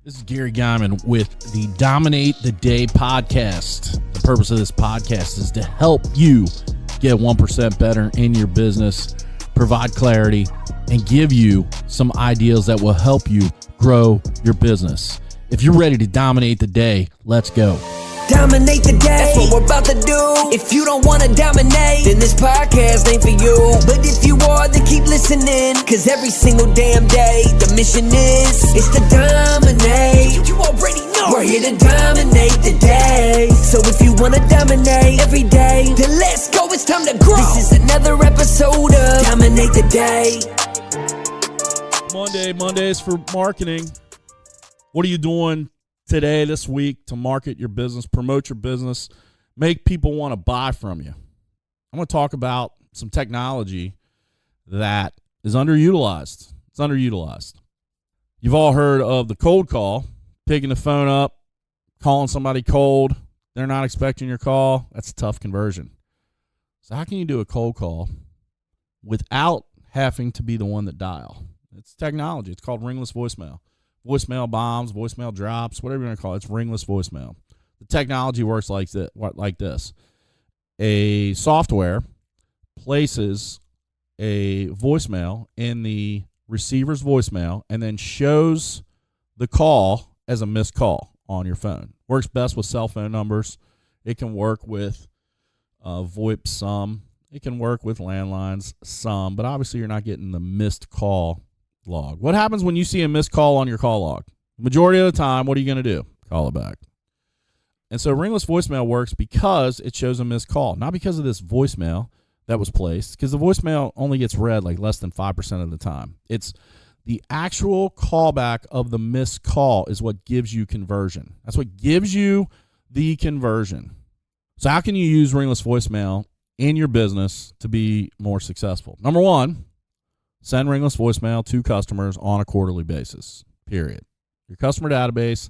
This is Gary Guyman with the Dominate the Day podcast. The purpose of this podcast is to help you get 1% better in your business, provide clarity, and give you some ideas that will help you grow your business. If you're ready to dominate the day, let's go. Dominate the day, that's what we're about to do. If you don't want to dominate, then this podcast ain't for you. But if you are, then keep listening, cause every single damn day, the mission is to dominate. You already know we're here to dominate the day. So if you want to dominate every day, then let's go, it's time to grow. This is another episode of Dominate the Day. Mondays for marketing. What are you doing today, this week, to market your business, promote your business, make people want to buy from you? I'm going to talk about some technology that is underutilized. It's underutilized. You've all heard of the cold call, picking the phone up, calling somebody cold. They're not expecting your call. That's a tough conversion. So how can you do a cold call without having to be the one that dial? It's technology. It's called ringless voicemail. Voicemail bombs, voicemail drops, whatever you want to call it. It's ringless voicemail. The technology works like this. A software places a voicemail in the receiver's voicemail and then shows the call as a missed call on your phone. Works best with cell phone numbers. It can work with VoIP some. It can work with landlines some, but obviously you're not getting the missed call log. What happens when you see a missed call on your call log? Majority of the time, what are you going to do? Call it back. And so ringless voicemail works because it shows a missed call, not because of this voicemail that was placed, because the voicemail only gets read like less than 5% of the time. It's the actual callback of the missed call is what gives you conversion. That's what gives you the conversion. So how can you use ringless voicemail in your business to be more successful? Number one, send ringless voicemail to customers on a quarterly basis, period. Your customer database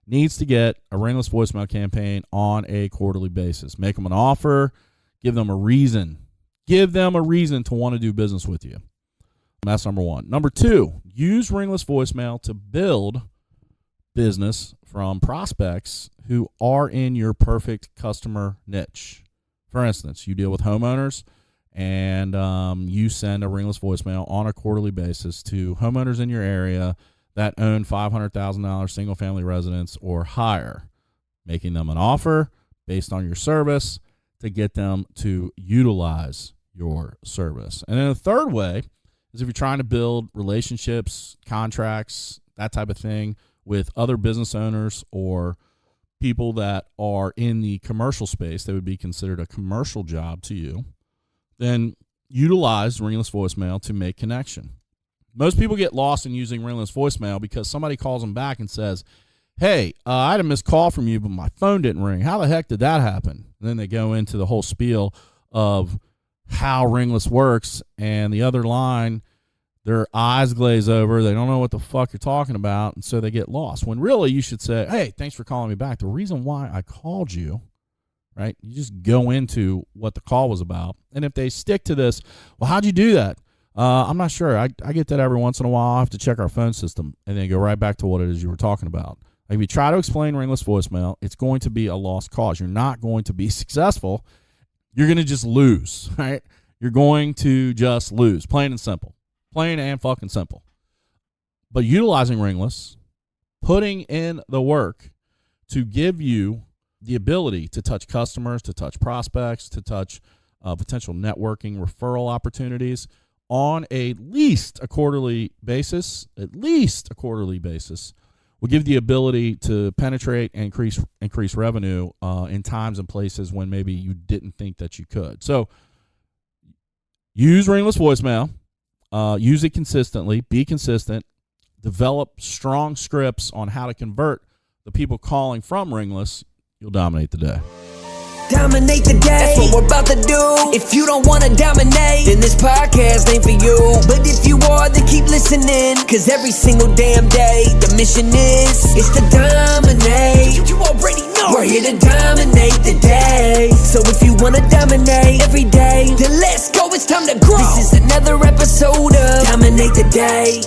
needs to get a ringless voicemail campaign on a quarterly basis. Make them an offer. Give them a reason. Give them a reason to want to do business with you. That's number one. Number two, use ringless voicemail to build business from prospects who are in your perfect customer niche. For instance, you deal with homeowners, and you send a ringless voicemail on a quarterly basis to homeowners in your area that own $500,000 single-family residence or higher, making them an offer based on your service to get them to utilize your service. And then the third way is if you're trying to build relationships, contracts, that type of thing with other business owners or people that are in the commercial space that would be considered a commercial job to you, then utilize ringless voicemail to make connection. Most people get lost in using ringless voicemail because somebody calls them back and says, hey, I had a missed call from you, but my phone didn't ring. How the heck did that happen? And then they go into the whole spiel of how ringless works, and the other line, their eyes glaze over. They don't know what the fuck you're talking about, and so they get lost. When really you should say, hey, thanks for calling me back. The reason why I called you, right? You just go into what the call was about. And if they stick to this, well, how'd you do that? I'm not sure. I get that every once in a while. I have to check our phone system and then go right back to what it is you were talking about. Like if you try to explain ringless voicemail, it's going to be a lost cause. You're not going to be successful. You're going to just lose, right? You're going to just lose, plain and simple. Plain and fucking simple. But utilizing ringless, putting in the work to give you the ability to touch customers, to touch prospects, to touch potential networking referral opportunities on at least a quarterly basis, will give the ability to penetrate and increase revenue in times and places when maybe you didn't think that you could. So use ringless voicemail, use it consistently, be consistent, develop strong scripts on how to convert the people calling from ringless. You'll dominate the day. Dominate the day, that's what we're about to do. If you don't want to dominate, then this podcast ain't for you. But if you are, then keep listening, cause every single damn day, the mission is to dominate. You already know we're here to dominate the day. So if you want to dominate every day, then let's go, it's time to grow. This is another episode of Dominate the Day.